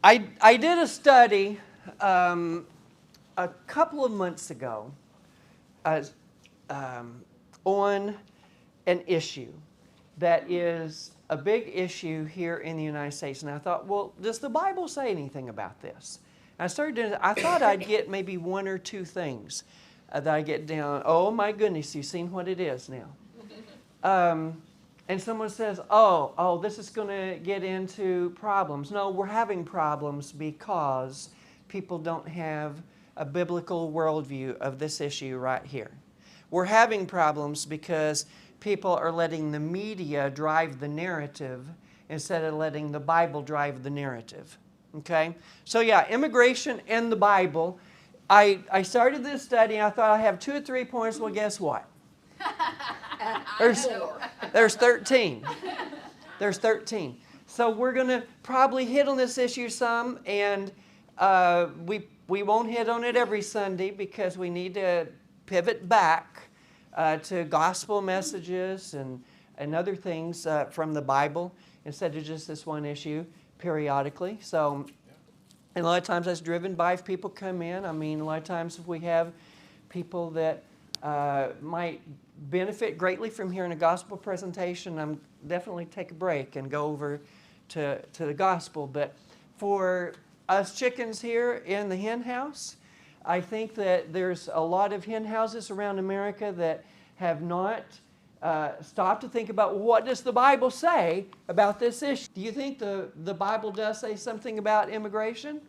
I did a study a couple of months ago on an issue that is a big issue here in the United States. And I thought, well, does the Bible say anything about this? And I started doing it. I thought I'd get maybe one or two things that I get down. Oh my goodness, you've seen what it is now. And someone says, oh, this is going to get into problems. No, we're having problems because people don't have a biblical worldview of this issue right here. We're having problems because people are letting the media drive the narrative instead of letting the Bible drive the narrative. Okay? So yeah, immigration and the Bible. I started this study and I thought I have 2 or 3 points. Well, guess what? There's 13. There's 13. So we're going to probably hit on this issue some, and we won't hit on it every Sunday because we need to pivot back to gospel messages and other things from the Bible instead of just this one issue periodically. So, and a lot of times that's driven by if people come in. I mean, a lot of times if we have people that might benefit greatly from hearing a gospel presentation, I'm definitely take a break and go over to the gospel. But for us chickens here in the hen house, I think that there's a lot of hen houses around America that have not stopped to think about what does the Bible say about this issue. Do you think the Bible does say something about immigration?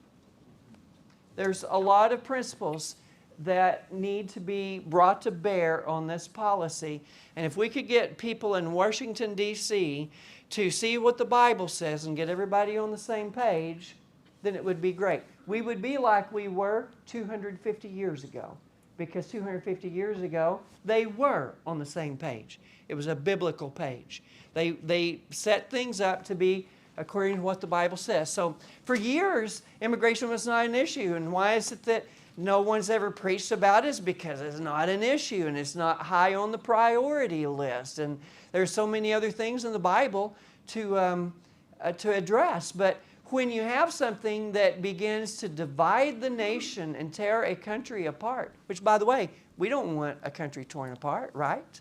There's a lot of principles that need to be brought to bear on this policy. And if we could get people in Washington, D.C. to see what the Bible says and get everybody on the same page, then it would be great. We would be like we were 250 years ago. Because 250 years ago, they were on the same page. It was a biblical page. They set things up to be according to what the Bible says. So for years, immigration was not an issue. And why is it that no one's ever preached about it? Is because it's not an issue and it's not high on the priority list. And there's so many other things in the Bible to address. But when you have something that begins to divide the nation and tear a country apart, which, by the way, we don't want a country torn apart, right?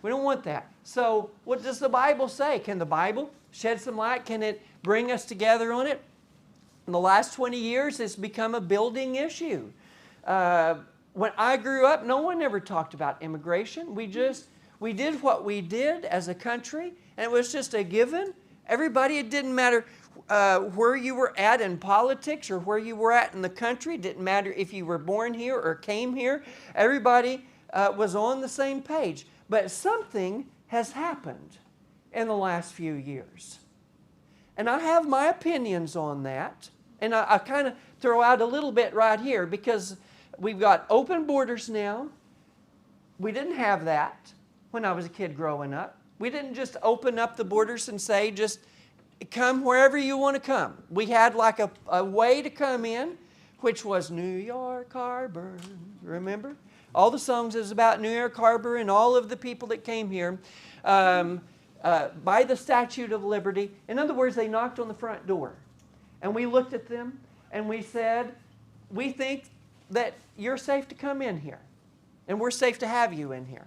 We don't want that. So what does the Bible say? Can the Bible shed some light? Can it bring us together on it? In the last 20 years, it's become a building issue. When I grew up, no one ever talked about immigration. We did what we did as a country, and it was just a given. Everybody, it didn't matter where you were at in politics or where you were at in the country. It didn't matter if you were born here or came here. Everybody was on the same page. But something has happened in the last few years. And I have my opinions on that. And I kind of throw out a little bit right here because we've got open borders now. We didn't have that when I was a kid growing up. We didn't just open up the borders and say, just come wherever you want to come. We had like a way to come in, which was New York Harbor. Remember? All the songs is about New York Harbor and all of the people that came here by the Statue of Liberty. In other words, they knocked on the front door. And we looked at them and we said, we think that you're safe to come in here. And we're safe to have you in here.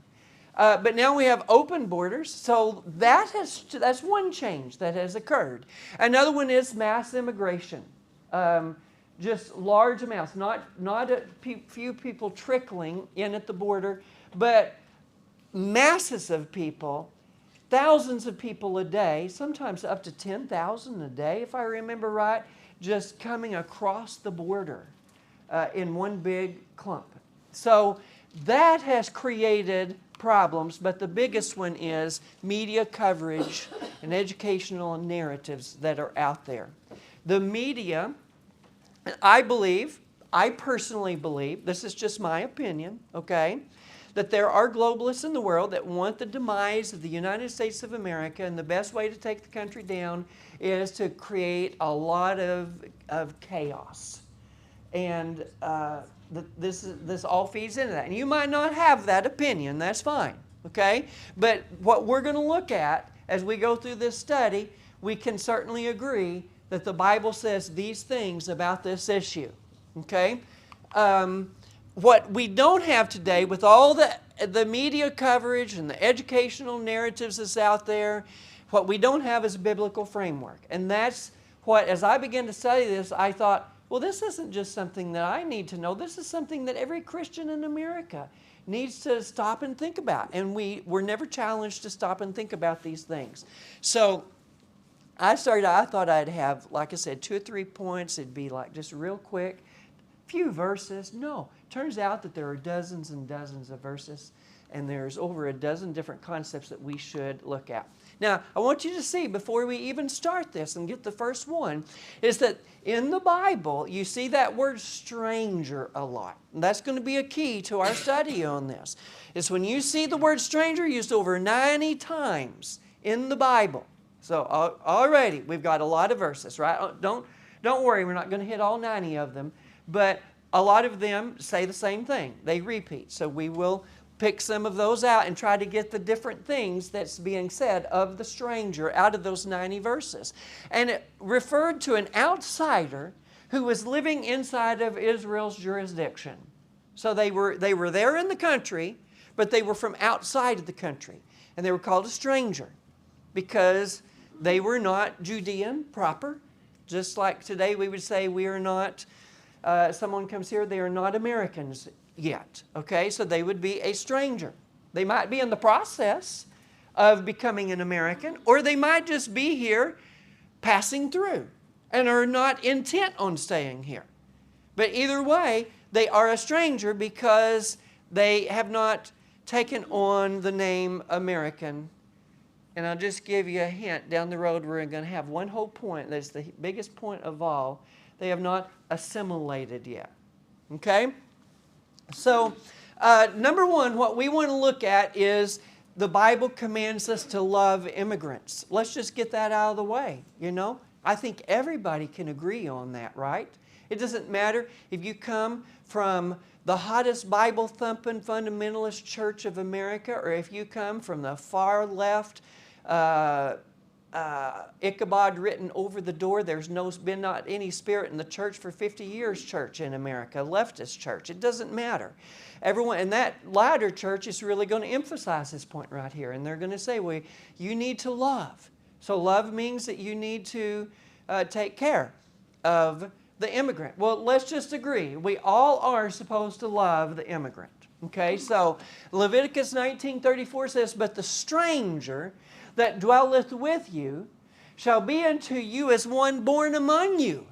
But now we have open borders, so that's one change that has occurred. Another one is mass immigration. Just large amounts, not a few people trickling in at the border, but masses of people, thousands of people a day, sometimes up to 10,000 a day, if I remember right, just coming across the border in one big clump. So that has created problems, but the biggest one is media coverage and educational narratives that are out there. The media, I personally believe, this is just my opinion, okay, that there are globalists in the world that want the demise of the United States of America, and the best way to take the country down is to create a lot of chaos. And this all feeds into that. And you might not have that opinion, that's fine, okay? But what we're going to look at as we go through this study, we can certainly agree that the Bible says these things about this issue. Okay? What we don't have today, with all the media coverage and the educational narratives that's out there, what we don't have is a biblical framework. And that's what, as I began to study this, I thought, well, this isn't just something that I need to know. This is something that every Christian in America needs to stop and think about. And we're never challenged to stop and think about these things. So I thought I'd have, like I said, 2 or 3 points. It'd be like just real quick, few verses. No, turns out that there are dozens and dozens of verses, and there's over a dozen different concepts that we should look at. Now, I want you to see, before we even start this and get the first one, is that in the Bible, you see that word stranger a lot. And that's going to be a key to our study on this. It's when you see the word stranger used over 90 times in the Bible. So already, we've got a lot of verses, right? Don't worry, we're not going to hit all 90 of them. But a lot of them say the same thing. They repeat. So we will pick some of those out and try to get the different things that's being said of the stranger out of those 90 verses. And it referred to an outsider who was living inside of Israel's jurisdiction. So they were there in the country, but they were from outside of the country. And they were called a stranger because they were not Judean proper. Just like today we would say we are not, someone comes here, they are not Americans yet. Okay, so they would be a stranger. They might be in the process of becoming an American, or they might just be here passing through and are not intent on staying here. But either way, they are a stranger because they have not taken on the name American. And I'll just give you a hint. Down the road, we're going to have one whole point that's the biggest point of all. They have not assimilated yet. Okay? So, number one, what we want to look at is the Bible commands us to love immigrants. Let's just get that out of the way, you know. I think everybody can agree on that, right? It doesn't matter if you come from the hottest Bible-thumping fundamentalist church of America, or if you come from the far left, Ichabod written over the door, there's been not any spirit in the church for 50 years church in America, leftist church. It doesn't matter. Everyone, and that latter church is really going to emphasize this point right here. And they're going to say, well, you need to love. So love means that you need to take care of the immigrant. Well, let's just agree. We all are supposed to love the immigrant. Okay, so Leviticus 19:34 says, but the stranger that dwelleth with you shall be unto you as one born among you,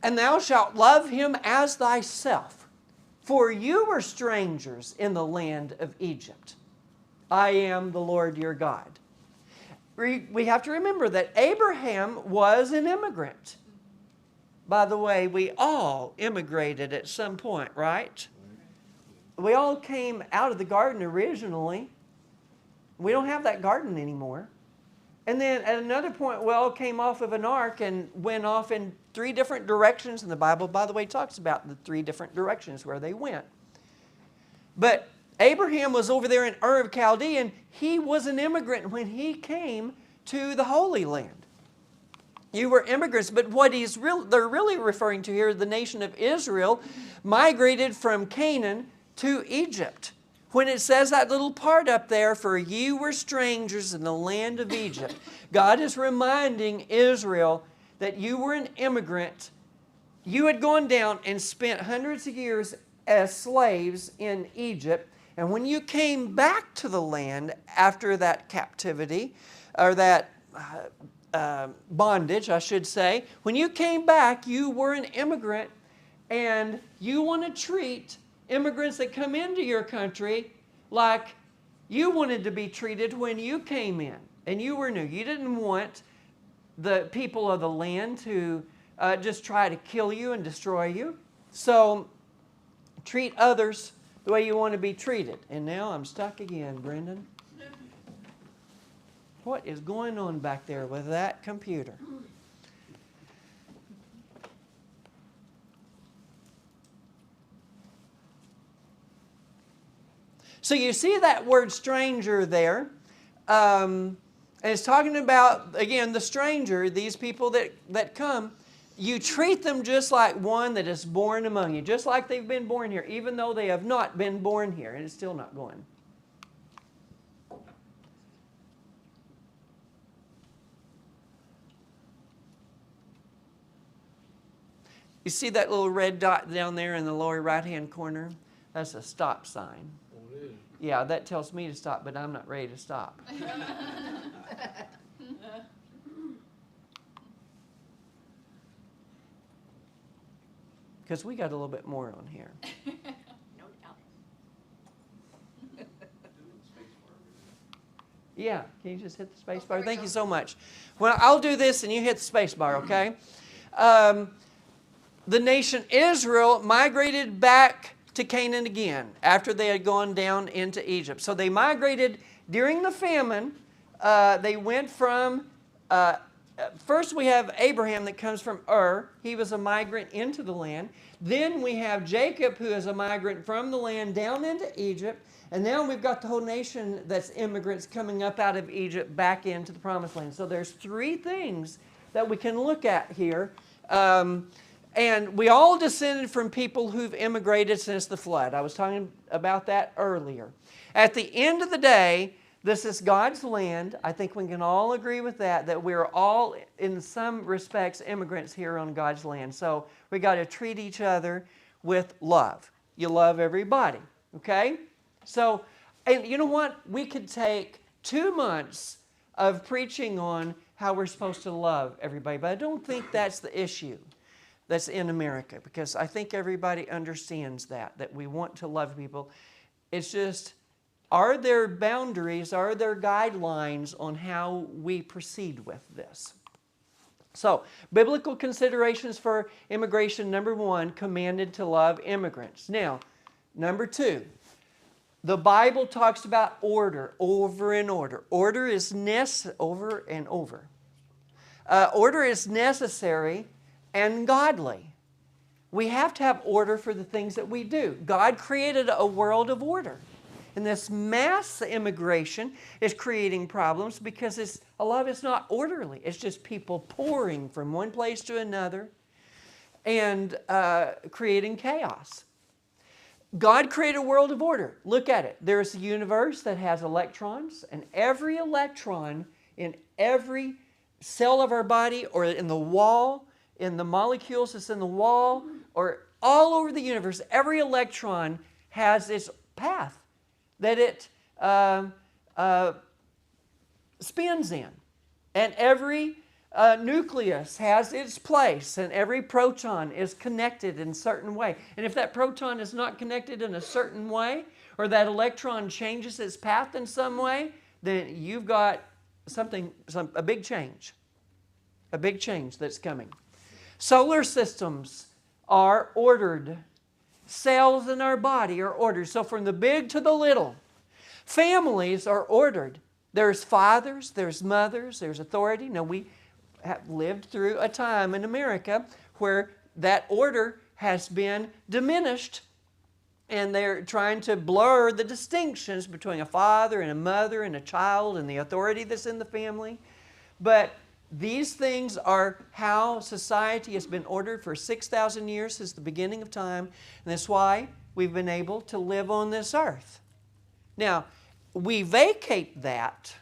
and thou shalt love him as thyself. For you were strangers in the land of Egypt. I am the Lord your God. We have to remember that Abraham was an immigrant. By the way, we all immigrated at some point, right? We all came out of the garden originally. We don't have that garden anymore. And then at another point, we all came off of an ark and went off in 3 different directions. And the Bible, by the way, talks about the 3 different directions where they went. But Abraham was over there in Ur of Chaldea, and he was an immigrant when he came to the Holy Land. You were immigrants, but what they're really referring to here, the nation of Israel migrated from Canaan to Egypt. When it says that little part up there, for you were strangers in the land of Egypt, God is reminding Israel that you were an immigrant. You had gone down and spent hundreds of years as slaves in Egypt. And when you came back to the land after that captivity, or that bondage, I should say, when you came back, you were an immigrant, and you want to treat immigrants that come into your country like you wanted to be treated when you came in and you were new. You didn't want the people of the land to just try to kill you and destroy you. So treat others the way you want to be treated. And now I'm stuck again, Brendan. What is going on back there with that computer? So you see that word stranger there. And And it's talking about, again, the stranger, these people that come. You treat them just like one that is born among you, just like they've been born here, even though they have not been born here, and it's still not going. You see that little red dot down there in the lower right-hand corner? That's a stop sign. Oh, it is. Yeah, that tells me to stop, but I'm not ready to stop. Because we got a little bit more on here. No doubt. Yeah, can you just hit the space bar? Thank you so much. Well, I'll do this and you hit the space bar, okay? The nation Israel migrated back to Canaan again after they had gone down into Egypt. So they migrated during the famine. They went from... first we have Abraham that comes from Ur. He was a migrant into the land. Then we have Jacob, who is a migrant from the land down into Egypt. And now we've got the whole nation that's immigrants coming up out of Egypt back into the promised land. So there's three things that we can look at here. And we all descended from people who've immigrated since the flood. I was talking about that earlier. At the end of the day, this is God's land. I think we can all agree with that we're all, in some respects, immigrants here on God's land. So we got to treat each other with love. You love everybody, okay? So, and you know what? We could take 2 months of preaching on how we're supposed to love everybody, but I don't think that's the issue that's in America, because I think everybody understands that we want to love people. It's just... are there boundaries, are there guidelines on how we proceed with this? So, biblical considerations for immigration. Number 1, commanded to love immigrants. Now, number 2, the Bible talks about order over and over. Order is over and over. Order is necessary and godly. We have to have order for the things that we do. God created a world of order. And this mass immigration is creating problems because a lot of it's not orderly. It's just people pouring from one place to another and creating chaos. God created a world of order. Look at it. There's a universe that has electrons, and every electron in every cell of our body, or in the wall, in the molecules that's in the wall, or all over the universe, every electron has its path that it spins in. And every nucleus has its place, and every proton is connected in a certain way. And if that proton is not connected in a certain way, or that electron changes its path in some way, then you've got a big change. A big change that's coming. Solar systems are ordered. Cells in our body are ordered. So from the big to the little. Families are ordered. There's fathers, there's mothers, there's authority. Now we have lived through a time in America where that order has been diminished, and they're trying to blur the distinctions between a father and a mother and a child and the authority that's in the family. But these things are how society has been ordered for 6,000 years since the beginning of time, and that's why we've been able to live on this earth. Now, we vacate that,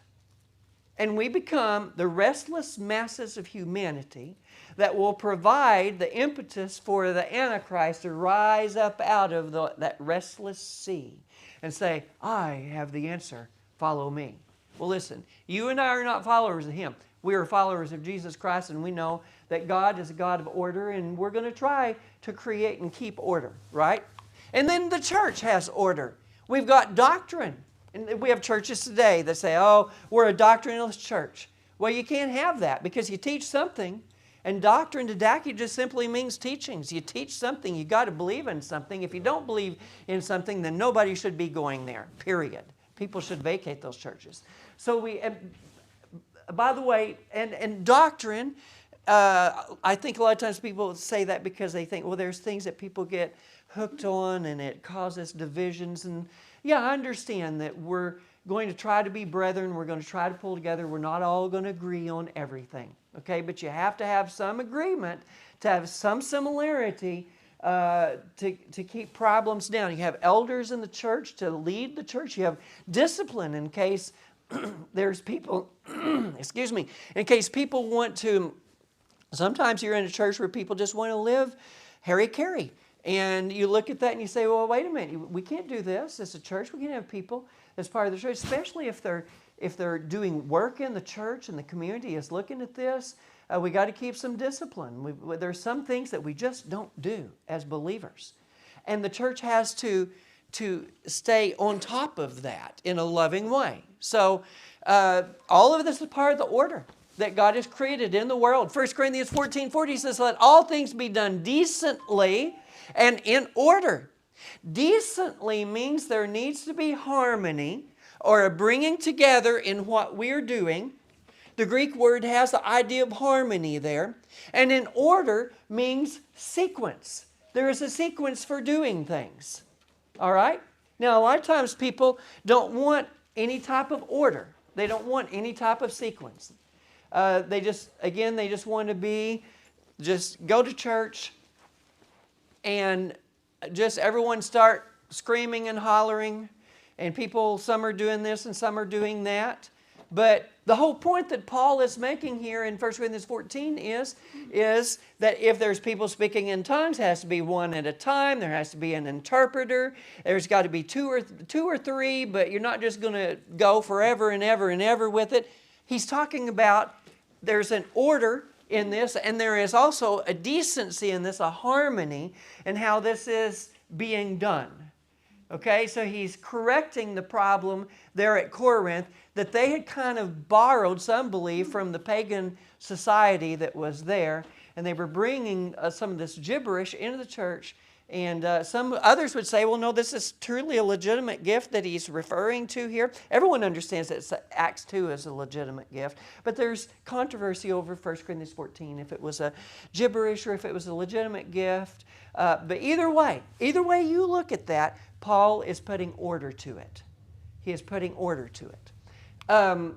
and we become the restless masses of humanity that will provide the impetus for the Antichrist to rise up out of that restless sea and say, I have the answer, follow me. Well, listen, you and I are not followers of Him. We are followers of Jesus Christ, and we know that God is a God of order, and we're going to try to create and keep order, right? And then the church has order. We've got doctrine. And we have churches today that say, oh, we're a doctrinalist church. Well, you can't have that because you teach something. And doctrine, didactic, just simply means teachings. You teach something, you got to believe in something. If you don't believe in something, then nobody should be going there, period. People should vacate those churches. So by the way, and doctrine, I think a lot of times people say that because they think, well, there's things that people get hooked on and it causes divisions. And yeah, I understand that we're going to try to be brethren. We're going to try to pull together. We're not all going to agree on everything. Okay, but you have to have some agreement, to have some similarity to keep problems down. You have elders in the church to lead the church. You have discipline in case there's people, excuse me, in case people want to, sometimes you're in a church where people just want to live hara-kiri. And you look at that and you say, well, wait a minute, we can't do this. It's a church. We can't have people as part of the church, especially if they're doing work in the church and the community is looking at this. We got to keep some discipline. There's some things that we just don't do as believers. And the church has to stay on top of that in a loving way. So all of this is part of the order that God has created in the world. 1 Corinthians 14:40 says, let all things be done decently and in order. Decently means there needs to be harmony or a bringing together in what we're doing. The Greek word has the idea of harmony there. And in order means sequence. There is a sequence for doing things. All right? Now, a lot of times people don't want any type of order. They don't want any type of sequence. They just want to just go to church and just everyone start screaming and hollering. And people, some are doing this and some are doing that. But the whole point that Paul is making here in 1 Corinthians 14 is that if there's people speaking in tongues, it has to be one at a time. There has to be an interpreter. There's got to be two or three, but you're not just going to go forever and ever and ever with it. He's talking about there's an order in this, and there is also a decency in this, a harmony in how this is being done. Okay, so he's correcting the problem there at Corinth that they had kind of borrowed, some believe, from the pagan society that was there, and they were bringing some of this gibberish into the church. And some others would say, well, no, this is truly a legitimate gift that he's referring to here. Everyone understands that Acts 2 is a legitimate gift, but there's controversy over 1 Corinthians 14, if it was a gibberish or if it was a legitimate gift. But either way you look at that, Paul is putting order to it. He is putting order to it.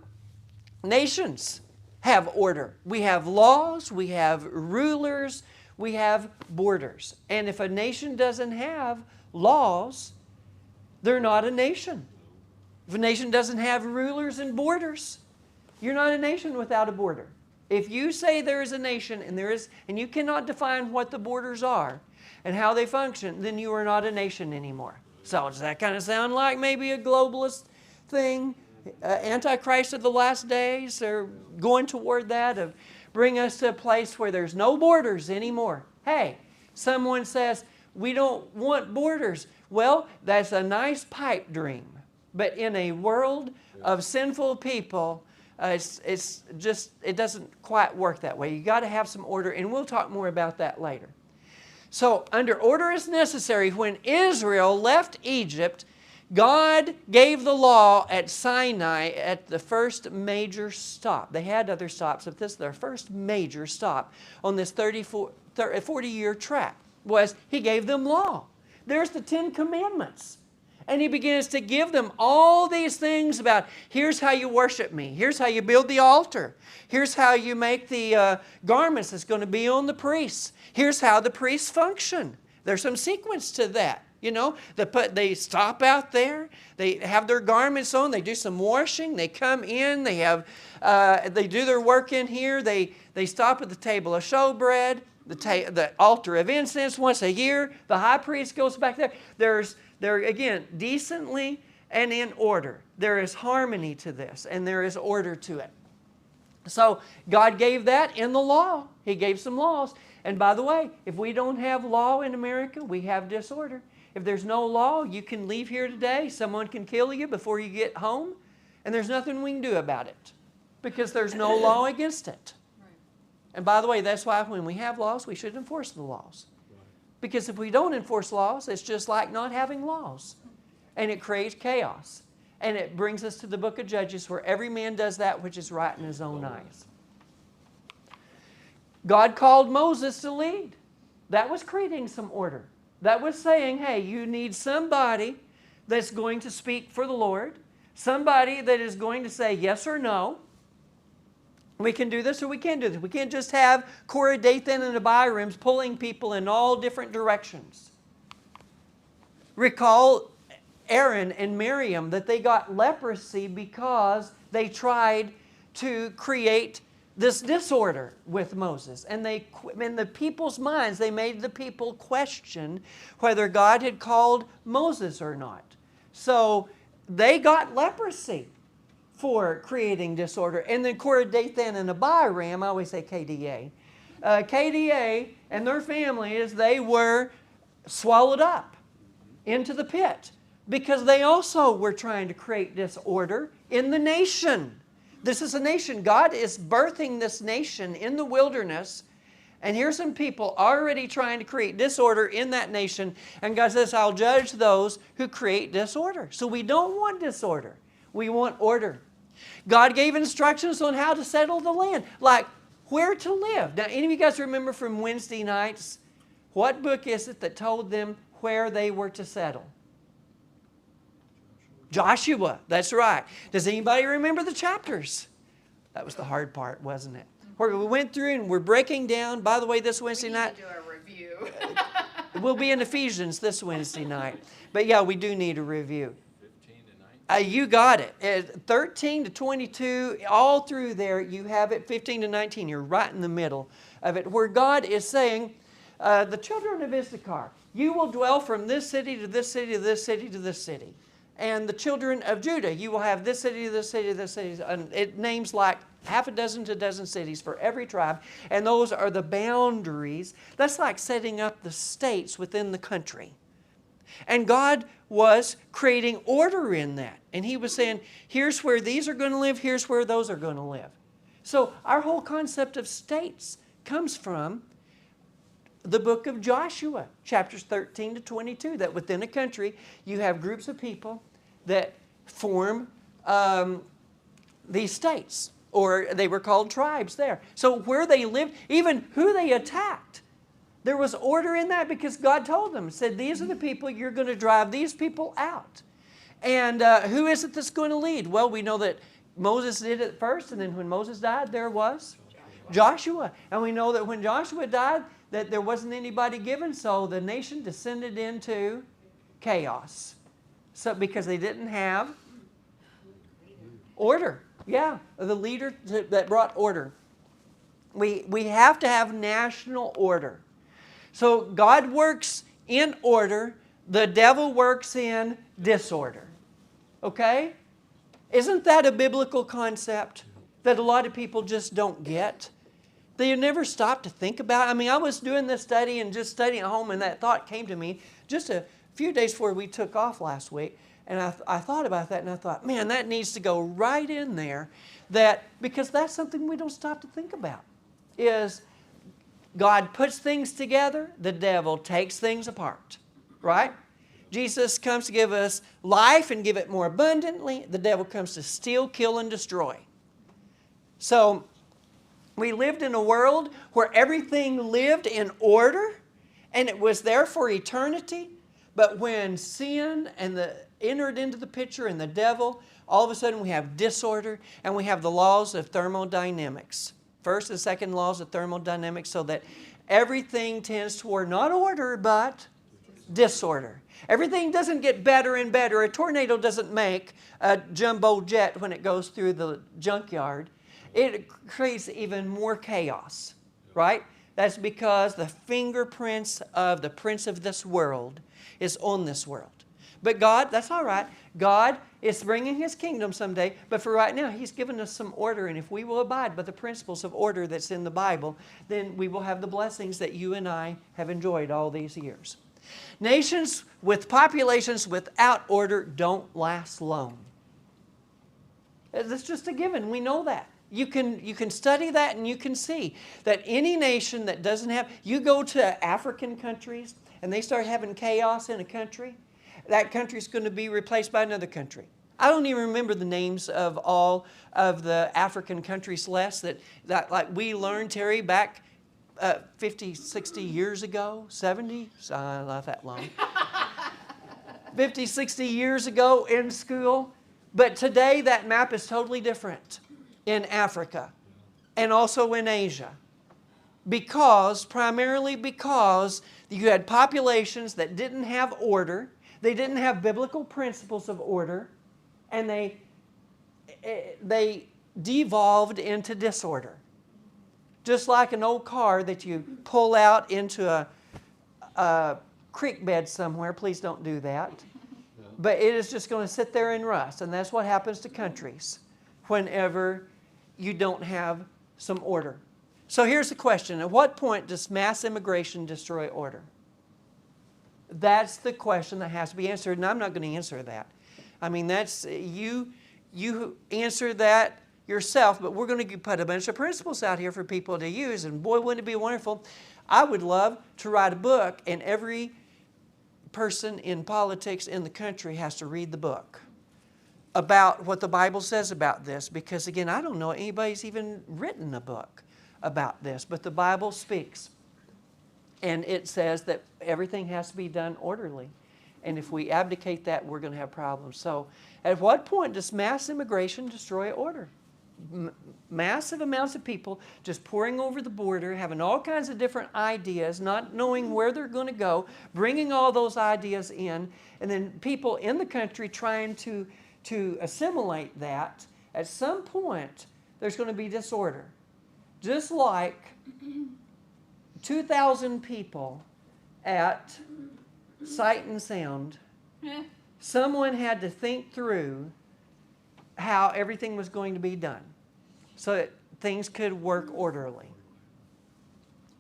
Nations have order. We have laws, we have rulers, we have borders. And if a nation doesn't have laws, they're not a nation. If a nation doesn't have rulers and borders, you're not a nation without a border. If you say there is a nation and you cannot define what the borders are and how they function, then you are not a nation anymore. So does that kind of sound like maybe a globalist thing? Antichrist of the last days, or going toward that, of bring us to a place where there's no borders anymore. Hey, someone says, we don't want borders. Well, that's a nice pipe dream. But in a world of sinful people, it doesn't quite work that way. You got to have some order, and we'll talk more about that later. So, under order is necessary. When Israel left Egypt, God gave the law at Sinai at the first major stop. They had other stops, but this is their first major stop on this 40-year track. Was He gave them law. There's the 10 Commandments. And He begins to give them all these things about, here's how you worship Me. Here's how you build the altar. Here's how you make the garments that's going to be on the priests. Here's how the priests function. There's some sequence to that. You know, they stop out there. They have their garments on. They do some washing. They come in. They do their work in here. They stop at the table of showbread, the altar of incense once a year. The high priest goes back there. They're again decently and in order. There is harmony to this, and there is order to it. So God gave that in the law. He gave some laws. And by the way, if we don't have law in America, we have disorder. If there's no law, you can leave here today. Someone can kill you before you get home. And there's nothing we can do about it because there's no law against it. Right. And by the way, that's why when we have laws, we should enforce the laws. Right. Because if we don't enforce laws, it's just like not having laws. And it creates chaos. And it brings us to the book of Judges where every man does that which is right in his own eyes. God called Moses to lead. That was creating some order. That was saying, hey, you need somebody that's going to speak for the Lord, Somebody that is going to say yes or no. We can do this or we can't do this. We can't just have Korah, Dathan, and Abiram pulling people in all different directions. Recall Aaron and Miriam, that they got leprosy because they tried to create this disorder with Moses. And in the people's minds, they made the people question whether God had called Moses or not. So they got leprosy for creating disorder. And then Korah, Dathan, and Abiram, I always say KDA. KDA and their families, they were swallowed up into the pit because they also were trying to create disorder in the nation. This is a nation. God is birthing this nation in the wilderness. And here's some people already trying to create disorder in that nation. And God says, I'll judge those who create disorder. So we don't want disorder. We want order. God gave instructions on how to settle the land, like where to live. Now, any of you guys remember from Wednesday nights, what book is it that told them where they were to settle? Joshua, that's right. Does anybody remember the chapters? That was the hard part, wasn't it? Where we went through and we're breaking down. By the way, this Wednesday night, do a review. We'll be in Ephesians this Wednesday night. But yeah, we do need a review. You got it. 13 to 22, all through there, you have it. 15 to 19, you're right in the middle of it, where God is saying, the children of Issachar, you will dwell from this city to this city to this city to this city. And the children of Judah, you will have this city to this city to this city. And it names like half a dozen to a dozen cities for every tribe. And those are the boundaries. That's like setting up the states within the country. And God was creating order in that. And He was saying, here's where these are going to live, here's where those are going to live. So our whole concept of states comes from the book of Joshua, chapters 13 to 22, that within a country you have groups of people that form these states, or they were called tribes there. So where they lived, even who they attacked, there was order in that because God told them, said, these are the people, you're going to drive these people out. And who is it that's going to lead? Well, we know that Moses did it first, and then when Moses died, there was Joshua. And we know that when Joshua died, that there wasn't anybody given, so the nation descended into chaos. So because they didn't have order. Yeah, the leader that brought order. We have to have national order. So God works in order, the devil works in disorder. Okay? Isn't that a biblical concept that a lot of people just don't get? They never stop to think about it. I mean, I was doing this study and just studying at home, and that thought came to me just a few days before we took off last week. And I thought about that, and I thought, man, that needs to go right in there. Because that's something we don't stop to think about, is God puts things together, the devil takes things apart, right? Jesus comes to give us life and give it more abundantly. The devil comes to steal, kill, and destroy. So we lived in a world where everything lived in order, and it was there for eternity. But when sin entered into the picture and the devil, all of a sudden we have disorder, and we have the laws of thermodynamics. First and second laws of thermodynamics, so that everything tends toward not order, but disorder. Everything doesn't get better and better. A tornado doesn't make a jumbo jet when it goes through the junkyard. It creates even more chaos, right? That's because the fingerprints of the prince of this world is on this world. But God, that's all right. God is bringing His kingdom someday, but for right now, He's given us some order, and if we will abide by the principles of order that's in the Bible, then we will have the blessings that you and I have enjoyed all these years. Nations with populations without order don't last long. That's just a given. We know that. You can study that, and you can see that any nation that doesn't have, you go to African countries and they start having chaos in a country, that country's going to be replaced by another country. I don't even remember the names of all of the African countries less that like we learned, Terry, back 50, 60 years ago, 70, not that long. 50, 60 years ago in school. But today that map is totally different in Africa and also in Asia. Primarily because you had populations that didn't have order, they didn't have biblical principles of order, and they devolved into disorder. Just like an old car that you pull out into a creek bed somewhere. Please don't do that. But it is just going to sit there and rust. And that's what happens to countries whenever you don't have some order. So here's the question. At what point does mass immigration destroy order? That's the question that has to be answered, and I'm not going to answer that. I mean, that's you answer that yourself, but we're going to put a bunch of principles out here for people to use, and boy, wouldn't it be wonderful. I would love to write a book, and every person in politics in the country has to read the book about what the Bible says about this, because again, I don't know anybody's even written a book about this, but the Bible speaks. And it says that everything has to be done orderly. And if we abdicate that, we're going to have problems. So at what point does mass immigration destroy order? Massive amounts of people just pouring over the border, having all kinds of different ideas, not knowing where they're going to go, bringing all those ideas in, and then people in the country trying to assimilate that. At some point, there's going to be disorder. Just like 2,000 people at Sight and Sound, someone had to think through how everything was going to be done so that things could work orderly.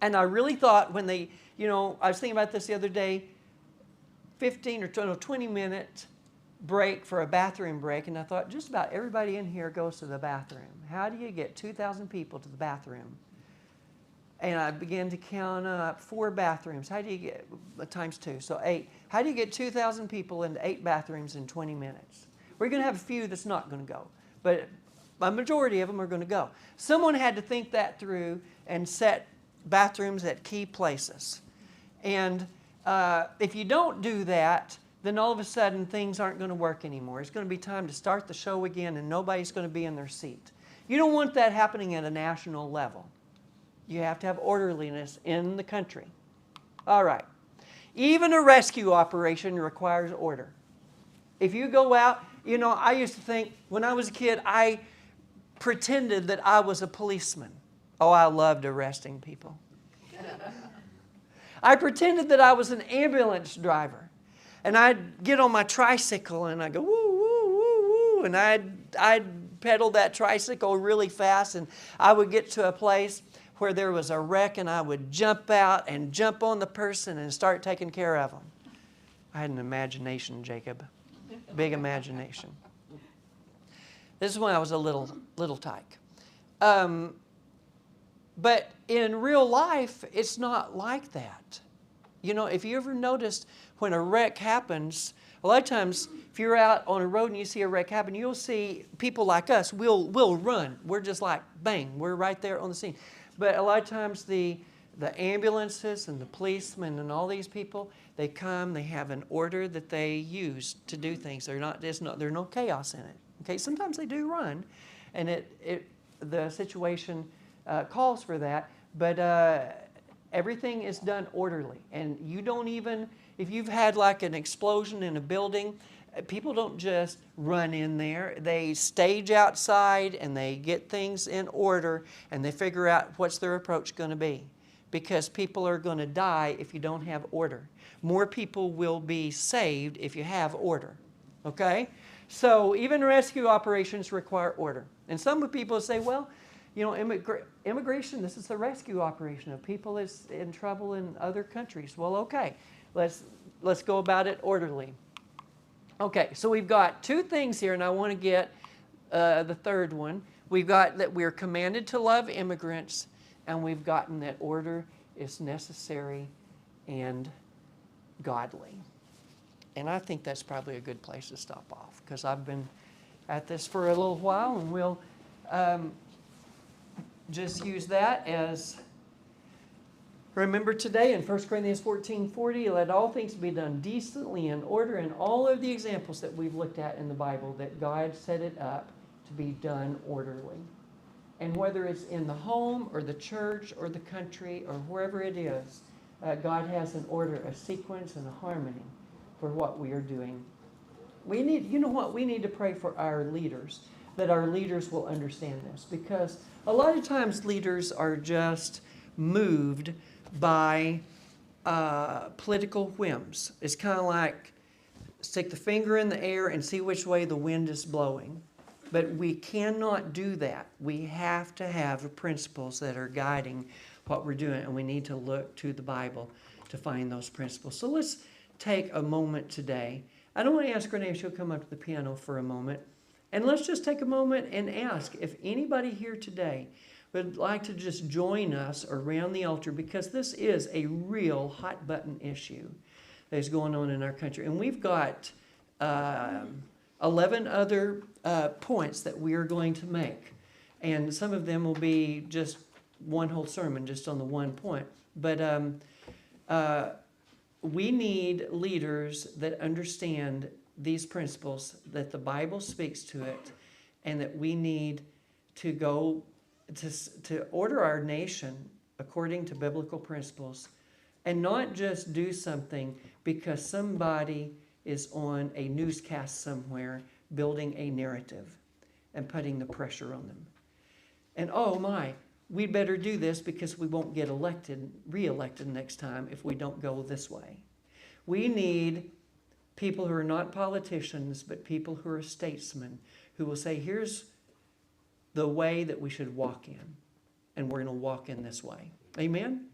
And I really thought when they, I was thinking about this the other day, 15 or 20-minute break for a bathroom break, and I thought just about everybody in here goes to the bathroom. How do you get 2,000 people to the bathroom? And I began to count up 4 bathrooms. How do you get, times 2, so 8. How do you get 2,000 people into 8 bathrooms in 20 minutes? We're going to have a few that's not going to go, but a majority of them are going to go. Someone had to think that through and set bathrooms at key places. And if you don't do that, then all of a sudden things aren't going to work anymore. It's going to be time to start the show again and nobody's going to be in their seat. You don't want that happening at a national level. You have to have orderliness in the country. All right. Even a rescue operation requires order. If you go out, I used to think when I was a kid, I pretended that I was a policeman. Oh, I loved arresting people. I pretended that I was an ambulance driver. And I'd get on my tricycle and I'd go, woo, woo, woo, woo. And I'd pedal that tricycle really fast. And I would get to a place where there was a wreck and I would jump out and jump on the person and start taking care of them. I had an imagination, Jacob. Big imagination. This is when I was a little tyke. But in real life, it's not like that. If you ever noticed when a wreck happens, a lot of times if you're out on a road and you see a wreck happen, you'll see people like us, we'll run. We're just like, bang, we're right there on the scene. But a lot of times the ambulances and the policemen and all these people, they come, they have an order that they use to do things. There's no chaos in it. Okay, sometimes they do run, and the situation calls for that, but everything is done orderly. And you don't even, if you've had like an explosion in a building, people don't just run in there. They stage outside and they get things in order and they figure out what's their approach going to be. Because people are going to die if you don't have order. More people will be saved if you have order. Okay? So even rescue operations require order. And some people say, well, immigration, this is a rescue operation of people that's in trouble in other countries. Well, okay. Let's go about it orderly. Okay, so we've got 2 things here, and I want to get the third one. We've got that we're commanded to love immigrants, and we've gotten that order is necessary and godly. And I think that's probably a good place to stop off, because I've been at this for a little while, and we'll just use that as Remember today in 1 Corinthians 14:40, let all things be done decently in order, and all of the examples that we've looked at in the Bible, that God set it up to be done orderly. And whether it's in the home or the church or the country or wherever it is, God has an order, a sequence, and a harmony for what we are doing. We need to pray for our leaders, that our leaders will understand this, because a lot of times leaders are just moved by political whims. It's kind of like stick the finger in the air and see which way the wind is blowing. But we cannot do that. We have to have principles that are guiding what we're doing, and we need to look to the Bible to find those principles. So let's take a moment today. I don't want to ask Renee if she'll come up to the piano for a moment. And let's just take a moment and ask if anybody here today would like to just join us around the altar, because this is a real hot button issue that is going on in our country. And we've got 11 other points that we are going to make. And some of them will be just one whole sermon just on the one point. But we need leaders that understand these principles, that the Bible speaks to it, and that we need to go to order our nation according to biblical principles, and not just do something because somebody is on a newscast somewhere building a narrative and putting the pressure on them. And oh my, we'd better do this because we won't get re-elected next time if we don't go this way. We need people who are not politicians, but people who are statesmen, who will say, here's the way that we should walk in, and we're going to walk in this way. Amen?